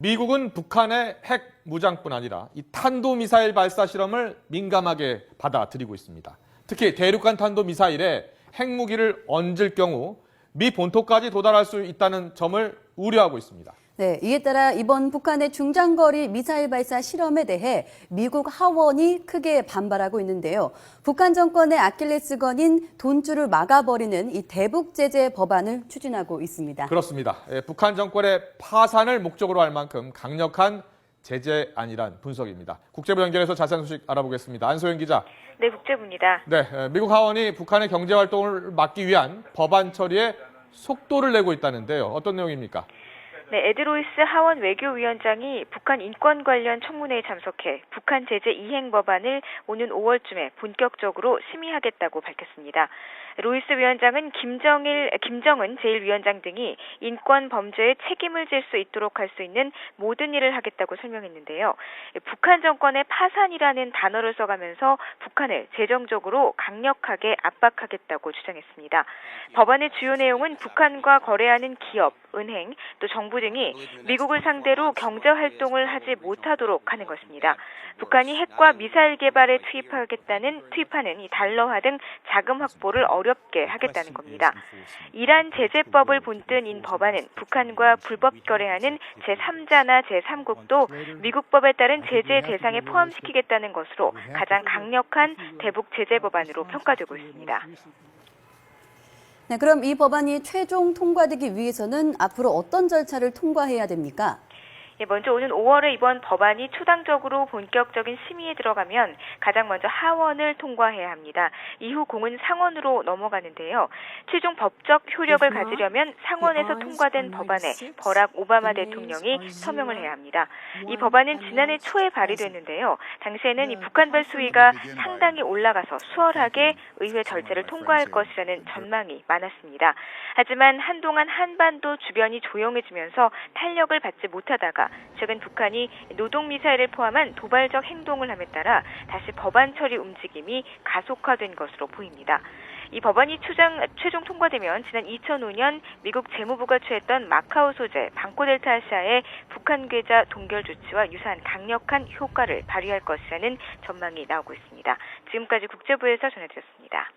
미국은 북한의 핵 무장뿐 아니라 이 탄도미사일 발사 실험을 민감하게 받아들이고 있습니다. 특히 대륙간 탄도미사일에 핵무기를 얹을 경우 미 본토까지 도달할 수 있다는 점을 우려하고 있습니다. 네, 이에 따라 이번 북한의 중장거리 미사일 발사 실험에 대해 미국 하원이 크게 반발하고 있는데요. 북한 정권의 아킬레스건인 돈줄을 막아버리는 이 대북 제재 법안을 추진하고 있습니다. 그렇습니다. 북한 정권의 파산을 목적으로 할 만큼 강력한 제재안이란 분석입니다. 국제부 연결해서 자세한 소식 알아보겠습니다. 안소영 기자. 네, 국제부입니다. 네, 미국 하원이 북한의 경제 활동을 막기 위한 법안 처리에 속도를 내고 있다는데요. 어떤 내용입니까? 네, 에드 로이스 하원 외교위원장이 북한 인권 관련 청문회에 참석해 북한 제재 이행 법안을 오는 5월쯤에 본격적으로 심의하겠다고 밝혔습니다. 로이스 위원장은 김정은 제1위원장 등이 인권 범죄에 책임을 질 수 있도록 할 수 있는 모든 일을 하겠다고 설명했는데요. 북한 정권의 파산이라는 단어를 써가면서 북한을 재정적으로 강력하게 압박하겠다고 주장했습니다. 법안의 주요 내용은 북한과 거래하는 기업, 은행, 또 정부 등이 미국을 상대로 경제 활동을 하지 못하도록 하는 것입니다. 북한이 핵과 미사일 개발에 투입하는 이 달러화 등 자금 확보를 어렵게 하겠다는 겁니다. 이란 제재법을 본뜬 이 법안은 북한과 불법 거래하는 제3자나 제3국도 미국법에 따른 제재 대상에 포함시키겠다는 것으로 가장 강력한 대북 제재 법안으로 평가되고 있습니다. 네, 그럼 이 법안이 최종 통과되기 위해서는 앞으로 어떤 절차를 통과해야 됩니까? 먼저 오는 5월에 이번 법안이 초당적으로 본격적인 심의에 들어가면 가장 먼저 하원을 통과해야 합니다. 이후 공은 상원으로 넘어가는데요. 최종 법적 효력을 가지려면 상원에서 통과된 법안에 버락 오바마 대통령이 서명을 해야 합니다. 이 법안은 지난해 초에 발의됐는데요. 당시에는 이 북한발 수위가 상당히 올라가서 수월하게 의회 절차를 통과할 것이라는 전망이 많았습니다. 하지만 한동안 한반도 주변이 조용해지면서 탄력을 받지 못하다가 최근 북한이 노동미사일을 포함한 도발적 행동을 함에 따라 다시 법안 처리 움직임이 가속화된 것으로 보입니다. 이 법안이 최종 통과되면 지난 2005년 미국 재무부가 취했던 마카오 소재 방코델타 아시아의 북한 계좌 동결 조치와 유사한 강력한 효과를 발휘할 것이라는 전망이 나오고 있습니다. 지금까지 국제부에서 전해드렸습니다.